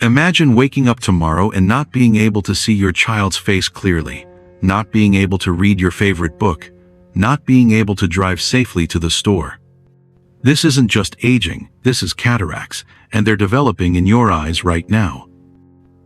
Imagine waking up tomorrow and not being able to see your child's face clearly, not being able to read your favorite book, not being able to drive safely to the store. This isn't just aging, this is cataracts, and they're developing in your eyes right now.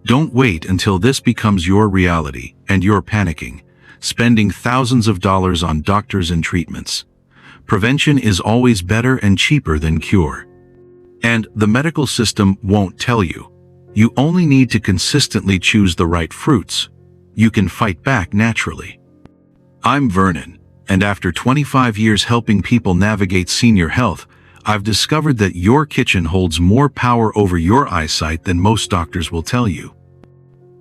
Don't wait until this becomes your reality and you're panicking, spending thousands of dollars on doctors and treatments. Prevention is always better and cheaper than cure. And the medical system won't tell you. You only need to consistently choose the right fruits. You can fight back naturally. I'm Vernon, and after 25 years helping people navigate senior health, I've discovered that your kitchen holds more power over your eyesight than most doctors will tell you.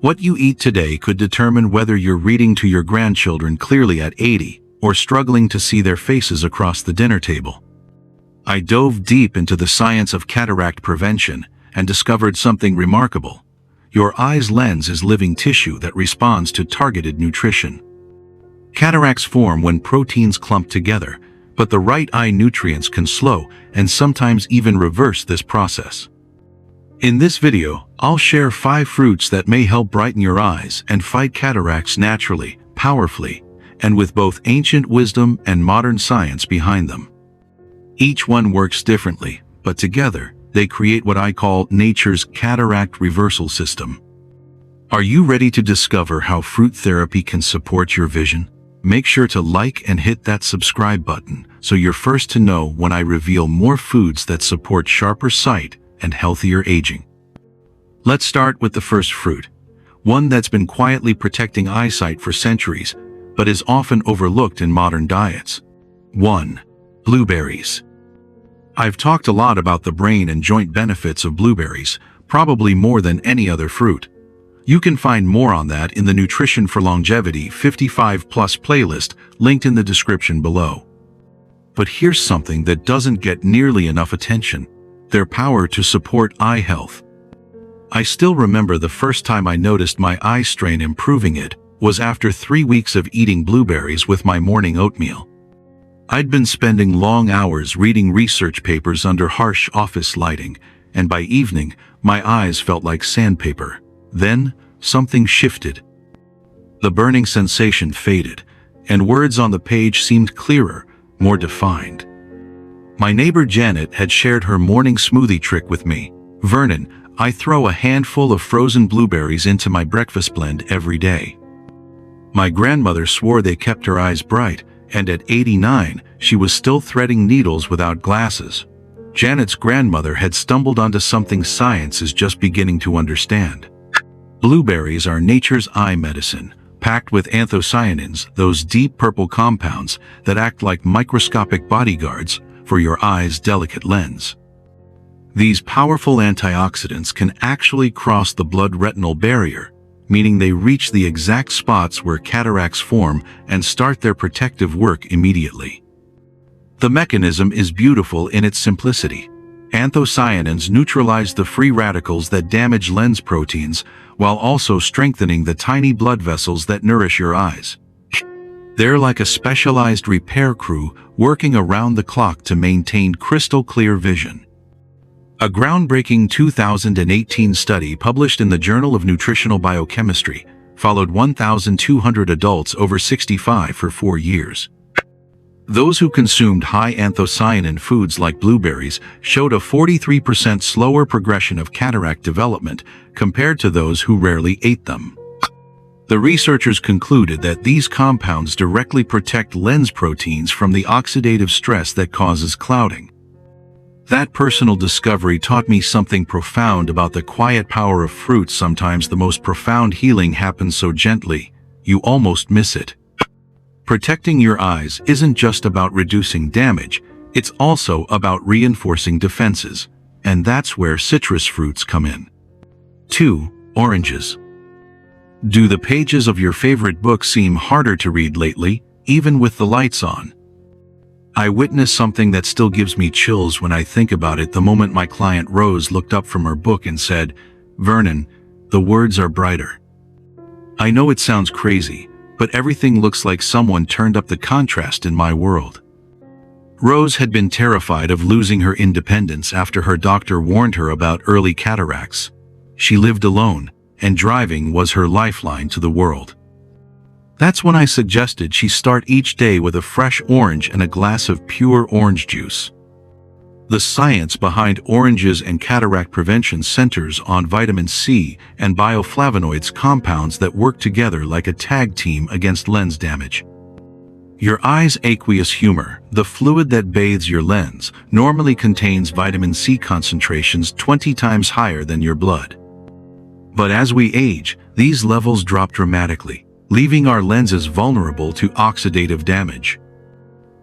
What you eat today could determine whether you're reading to your grandchildren clearly at 80 or struggling to see their faces across the dinner table. I dove deep into the science of cataract prevention and discovered something remarkable. Your eye's lens is living tissue that responds to targeted nutrition. Cataracts form when proteins clump together, but the right eye nutrients can slow and sometimes even reverse this process. In this video, I'll share 5 fruits that may help brighten your eyes and fight cataracts naturally, powerfully, and with both ancient wisdom and modern science behind them. Each one works differently, but together, they create what I call nature's cataract reversal system. Are you ready to discover how fruit therapy can support your vision? Make sure to like and hit that subscribe button so you're first to know when I reveal more foods that support sharper sight and healthier aging. Let's start with the first fruit, one that's been quietly protecting eyesight for centuries, but is often overlooked in modern diets. 1. Blueberries. I've talked a lot about the brain and joint benefits of blueberries, probably more than any other fruit. You can find more on that in the Nutrition for Longevity 55+ playlist linked in the description below. But here's something that doesn't get nearly enough attention: their power to support eye health. I still remember the first time I noticed my eye strain improving. It was after 3 weeks of eating blueberries with my morning oatmeal. I'd been spending long hours reading research papers under harsh office lighting, and by evening, my eyes felt like sandpaper. Then, something shifted. The burning sensation faded, and words on the page seemed clearer, more defined. My neighbor Janet had shared her morning smoothie trick with me. Vernon, I throw a handful of frozen blueberries into my breakfast blend every day. My grandmother swore they kept her eyes bright, and at 89, she was still threading needles without glasses. Janet's grandmother had stumbled onto something science is just beginning to understand. Blueberries are nature's eye medicine, packed with anthocyanins, those deep purple compounds that act like microscopic bodyguards for your eye's delicate lens. These powerful antioxidants can actually cross the blood-retinal barrier, meaning they reach the exact spots where cataracts form and start their protective work immediately. The mechanism is beautiful in its simplicity. Anthocyanins neutralize the free radicals that damage lens proteins, while also strengthening the tiny blood vessels that nourish your eyes. They're like a specialized repair crew working around the clock to maintain crystal-clear vision. A groundbreaking 2018 study published in the Journal of Nutritional Biochemistry followed 1,200 adults over 65 for 4 years. Those who consumed high anthocyanin foods like blueberries showed a 43% slower progression of cataract development compared to those who rarely ate them. The researchers concluded that these compounds directly protect lens proteins from the oxidative stress that causes clouding. That personal discovery taught me something profound about the quiet power of fruits. Sometimes the most profound healing happens so gently, you almost miss it. Protecting your eyes isn't just about reducing damage, it's also about reinforcing defenses, and that's where citrus fruits come in. 2. Oranges. Do the pages of your favorite book seem harder to read lately, even with the lights on? I witnessed something that still gives me chills when I think about it. The moment my client Rose looked up from her book and said, "Vernon, the words are brighter." I know it sounds crazy, but everything looks like someone turned up the contrast in my world. Rose had been terrified of losing her independence after her doctor warned her about early cataracts. She lived alone, and driving was her lifeline to the world. That's when I suggested she start each day with a fresh orange and a glass of pure orange juice. The science behind oranges and cataract prevention centers on vitamin C and bioflavonoids, compounds that work together like a tag team against lens damage. Your eye's aqueous humor, the fluid that bathes your lens, normally contains vitamin C concentrations 20 times higher than your blood. But as we age, these levels drop dramatically, leaving our lenses vulnerable to oxidative damage.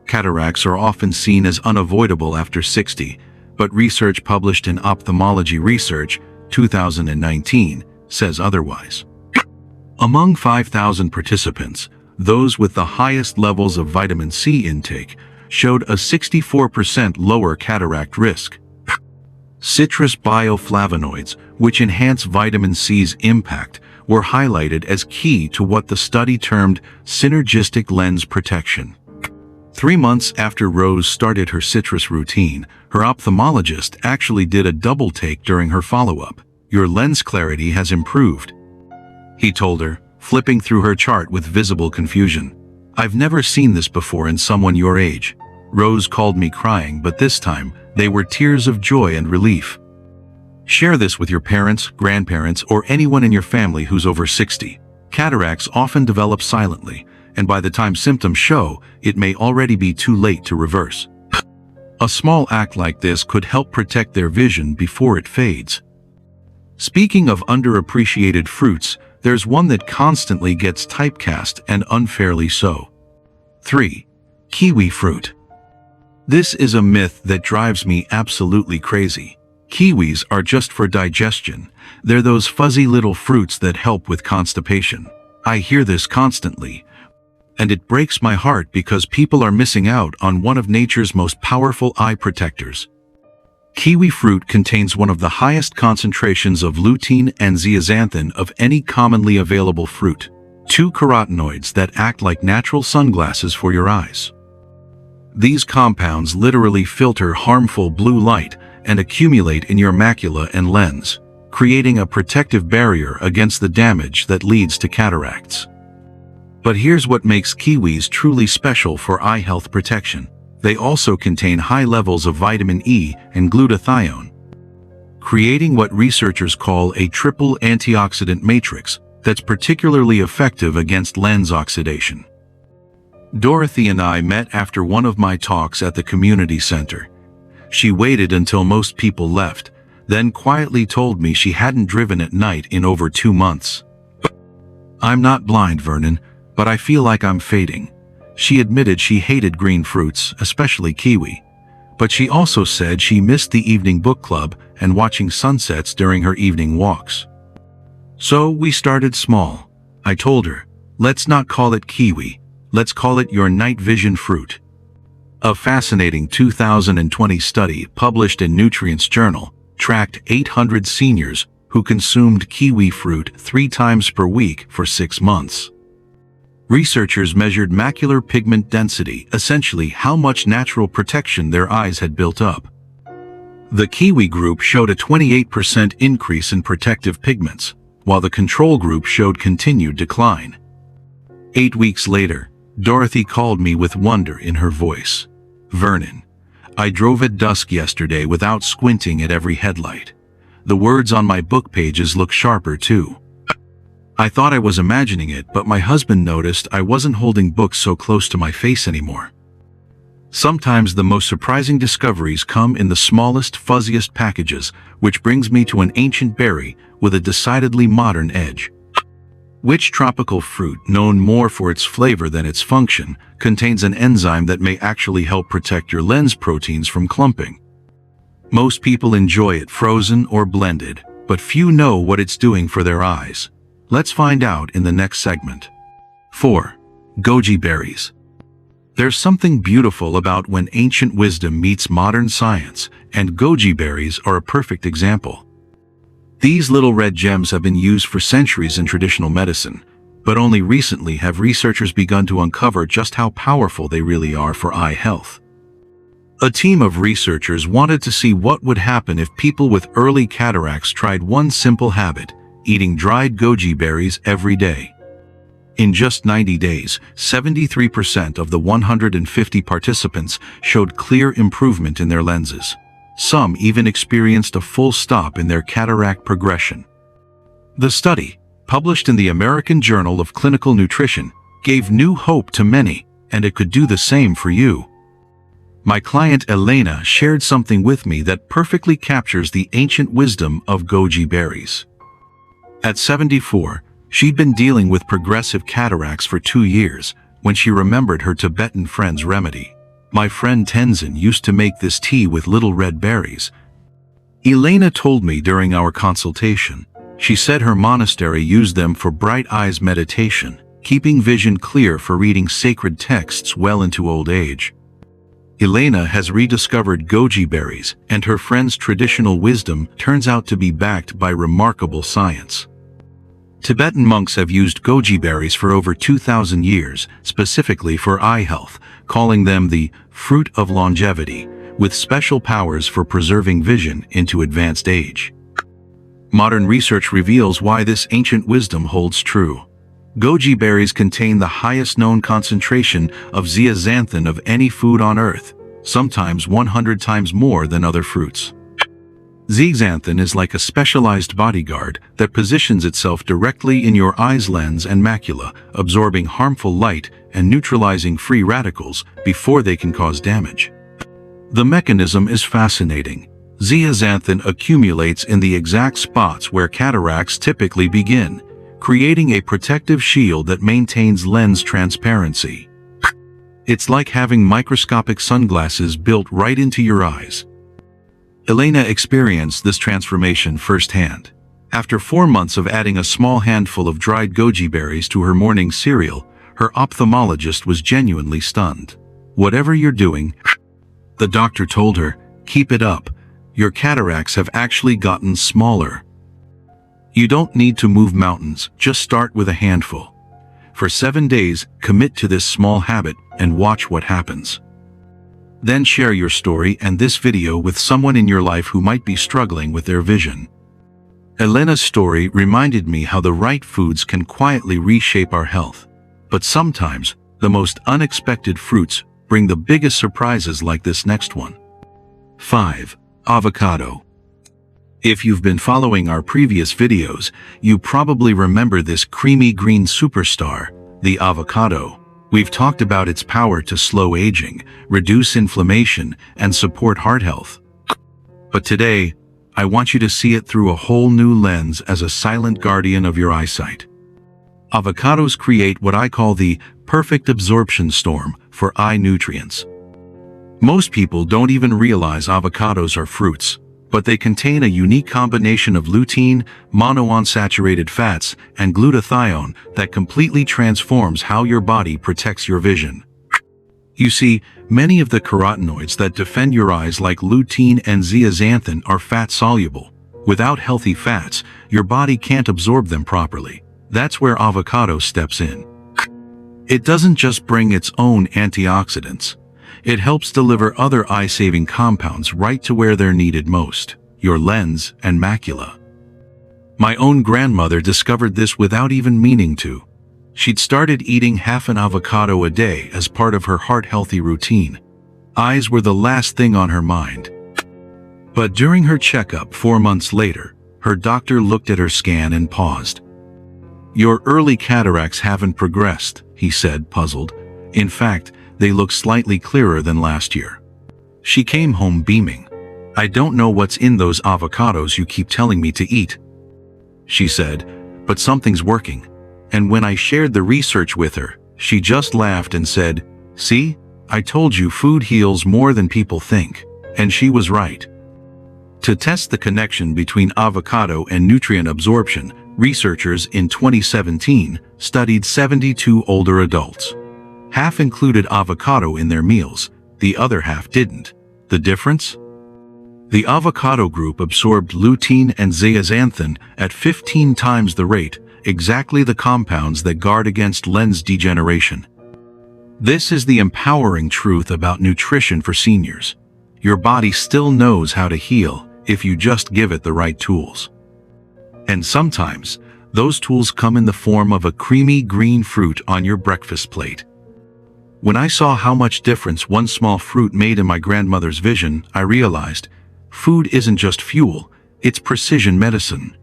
Cataracts are often seen as unavoidable after 60, but research published in Ophthalmology Research, 2019, says otherwise. Among 5,000 participants, those with the highest levels of vitamin C intake showed a 64% lower cataract risk. Citrus bioflavonoids, which enhance vitamin C's impact, were highlighted as key to what the study termed synergistic lens protection. 3 months after Rose started her citrus routine, her ophthalmologist actually did a double take during her follow-up. "Your lens clarity has improved," he told her, flipping through her chart with visible confusion. "I've never seen this before in someone your age." Rose called me crying, but this time, they were tears of joy and relief. Share this with your parents, grandparents, or anyone in your family who's over 60. Cataracts often develop silently, and by the time symptoms show, it may already be too late to reverse. A small act like this could help protect their vision before it fades. Speaking of underappreciated fruits, there's one that constantly gets typecast, and unfairly so. 3. Kiwi fruit. This is a myth that drives me absolutely crazy. Kiwis are just for digestion. They're those fuzzy little fruits that help with constipation. I hear this constantly, and it breaks my heart because people are missing out on one of nature's most powerful eye protectors. Kiwi fruit contains one of the highest concentrations of lutein and zeaxanthin of any commonly available fruit, 2 carotenoids that act like natural sunglasses for your eyes. These compounds literally filter harmful blue light and accumulate in your macula and lens, creating a protective barrier against the damage that leads to cataracts. But here's what makes kiwis truly special for eye health protection. They also contain high levels of vitamin E and glutathione, creating what researchers call a triple antioxidant matrix that's particularly effective against lens oxidation. Dorothy and I met after one of my talks at the community center. She waited until most people left, then quietly told me she hadn't driven at night in over 2 months. "I'm not blind, Vernon, but I feel like I'm fading." She admitted she hated green fruits, especially kiwi, but she also said she missed the evening book club and watching sunsets during her evening walks. So we started small. I told her, "Let's not call it kiwi, let's call it your night vision fruit." A fascinating 2020 study published in Nutrients Journal tracked 800 seniors who consumed kiwi fruit 3 times per week for 6 months. Researchers measured macular pigment density, essentially how much natural protection their eyes had built up. The kiwi group showed a 28% increase in protective pigments, while the control group showed continued decline. 8 weeks later, Dorothy called me with wonder in her voice. "Vernon, I drove at dusk yesterday without squinting at every headlight. The words on my book pages look sharper too. I thought I was imagining it, but my husband noticed I wasn't holding books so close to my face anymore." Sometimes the most surprising discoveries come in the smallest, fuzziest packages, which brings me to an ancient berry with a decidedly modern edge. Which tropical fruit, known more for its flavor than its function, contains an enzyme that may actually help protect your lens proteins from clumping? Most people enjoy it frozen or blended, but few know what it's doing for their eyes. Let's find out in the next segment. 4. Goji berries. There's something beautiful about when ancient wisdom meets modern science, and goji berries are a perfect example. These little red gems have been used for centuries in traditional medicine, but only recently have researchers begun to uncover just how powerful they really are for eye health. A team of researchers wanted to see what would happen if people with early cataracts tried one simple habit: eating dried goji berries every day. In just 90 days, 73% of the 150 participants showed clear improvement in their lenses. Some even experienced a full stop in their cataract progression. The study, published in the American Journal of Clinical Nutrition, gave new hope to many, and it could do the same for you. My client Elena shared something with me that perfectly captures the ancient wisdom of goji berries. At 74, she'd been dealing with progressive cataracts for 2 years when she remembered her Tibetan friend's remedy. My friend Tenzin used to make this tea with little red berries. Elena told me during our consultation. She said her monastery used them for bright eyes meditation, keeping vision clear for reading sacred texts well into old age. Elena has rediscovered goji berries, and her friend's traditional wisdom turns out to be backed by remarkable science. Tibetan monks have used goji berries for over 2,000 years, specifically for eye health, calling them the fruit of longevity, with special powers for preserving vision into advanced age. Modern research reveals why this ancient wisdom holds true. Goji berries contain the highest known concentration of zeaxanthin of any food on Earth, sometimes 100 times more than other fruits. Zeaxanthin is like a specialized bodyguard that positions itself directly in your eye's lens and macula, absorbing harmful light and neutralizing free radicals before they can cause damage. The mechanism is fascinating. Zeaxanthin accumulates in the exact spots where cataracts typically begin, creating a protective shield that maintains lens transparency. It's like having microscopic sunglasses built right into your eyes. Elena experienced this transformation firsthand. After 4 months of adding a small handful of dried goji berries to her morning cereal, her ophthalmologist was genuinely stunned. "Whatever you're doing," the doctor told her, "keep it up. Your cataracts have actually gotten smaller. You don't need to move mountains, just start with a handful. For 7 days, commit to this small habit and watch what happens. Then share your story and this video with someone in your life who might be struggling with their vision." Elena's story reminded me how the right foods can quietly reshape our health. But sometimes, the most unexpected fruits bring the biggest surprises, like this next one. 5. Avocado. If you've been following our previous videos, you probably remember this creamy green superstar, the avocado. We've talked about its power to slow aging, reduce inflammation, and support heart health. But today, I want you to see it through a whole new lens as a silent guardian of your eyesight. Avocados create what I call the perfect absorption storm for eye nutrients. Most people don't even realize avocados are fruits, but they contain a unique combination of lutein, monounsaturated fats, and glutathione that completely transforms how your body protects your vision. You see, many of the carotenoids that defend your eyes, like lutein and zeaxanthin, are fat-soluble. Without healthy fats, your body can't absorb them properly. That's where avocado steps in. It doesn't just bring its own antioxidants. It helps deliver other eye-saving compounds right to where they're needed most: your lens and macula. My own grandmother discovered this without even meaning to. She'd started eating half an avocado a day as part of her heart-healthy routine. Eyes were the last thing on her mind. But during her checkup 4 months later, her doctor looked at her scan and paused. "Your early cataracts haven't progressed," he said, puzzled. "In fact, they look slightly clearer than last year." She came home beaming. "I don't know what's in those avocados you keep telling me to eat," she said, "but something's working." And when I shared the research with her, she just laughed and said, "See, I told you food heals more than people think." And she was right. To test the connection between avocado and nutrient absorption, researchers in 2017 studied 72 older adults. Half included avocado in their meals, the other half didn't. The difference? The avocado group absorbed lutein and zeaxanthin at 15 times the rate, exactly the compounds that guard against lens degeneration. This is the empowering truth about nutrition for seniors. Your body still knows how to heal if you just give it the right tools. And sometimes, those tools come in the form of a creamy green fruit on your breakfast plate. When I saw how much difference one small fruit made in my grandmother's vision, I realized, food isn't just fuel, it's precision medicine.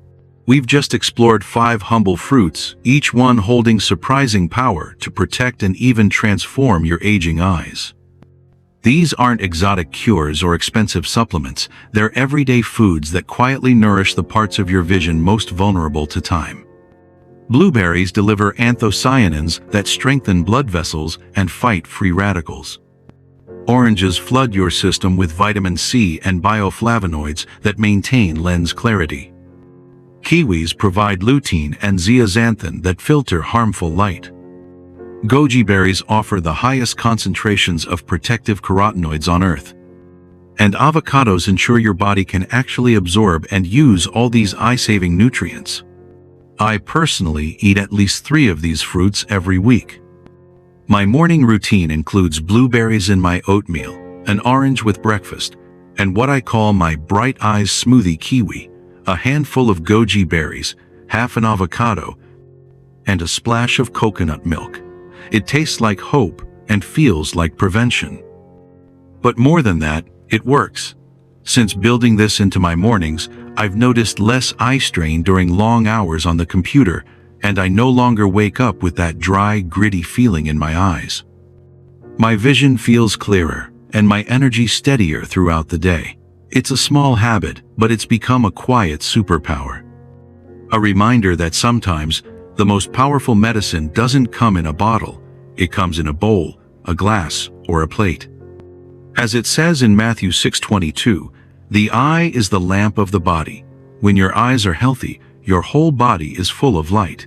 We've just explored 5 humble fruits, each one holding surprising power to protect and even transform your aging eyes. These aren't exotic cures or expensive supplements, they're everyday foods that quietly nourish the parts of your vision most vulnerable to time. Blueberries deliver anthocyanins that strengthen blood vessels and fight free radicals. Oranges flood your system with vitamin C and bioflavonoids that maintain lens clarity. Kiwis provide lutein and zeaxanthin that filter harmful light. Goji berries offer the highest concentrations of protective carotenoids on Earth. And avocados ensure your body can actually absorb and use all these eye-saving nutrients. I personally eat at least 3 of these fruits every week. My morning routine includes blueberries in my oatmeal, an orange with breakfast, and what I call my bright eyes smoothie kiwi, a handful of goji berries, half an avocado, and a splash of coconut milk. It tastes like hope and feels like prevention. But more than that, it works. Since building this into my mornings, I've noticed less eye strain during long hours on the computer, and I no longer wake up with that dry, gritty feeling in my eyes. My vision feels clearer, and my energy steadier throughout the day. It's a small habit, but it's become a quiet superpower. A reminder that sometimes, the most powerful medicine doesn't come in a bottle, it comes in a bowl, a glass, or a plate. As it says in Matthew 6:22, the eye is the lamp of the body. When your eyes are healthy, your whole body is full of light.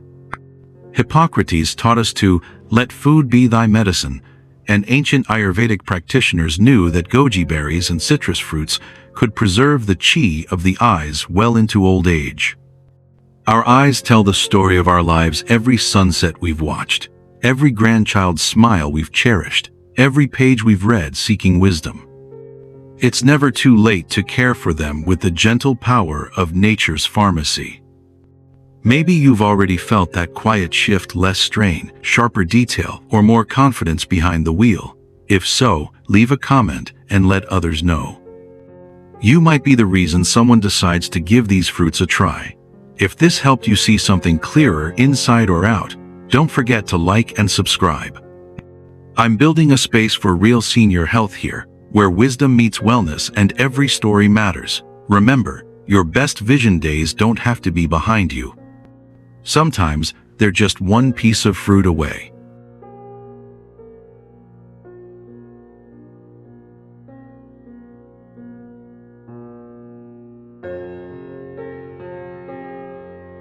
Hippocrates taught us to let food be thy medicine, and ancient Ayurvedic practitioners knew that goji berries and citrus fruits could preserve the chi of the eyes well into old age. Our eyes tell the story of our lives every sunset we've watched, every grandchild's smile we've cherished, every page we've read seeking wisdom. It's never too late to care for them with the gentle power of nature's pharmacy. Maybe you've already felt that quiet shift, less strain, sharper detail, or more confidence behind the wheel. If so, leave a comment and let others know. You might be the reason someone decides to give these fruits a try. If this helped you see something clearer inside or out, don't forget to like and subscribe. I'm building a space for real senior health here, where wisdom meets wellness and every story matters. Remember, your best vision days don't have to be behind you. Sometimes, they're just one piece of fruit away.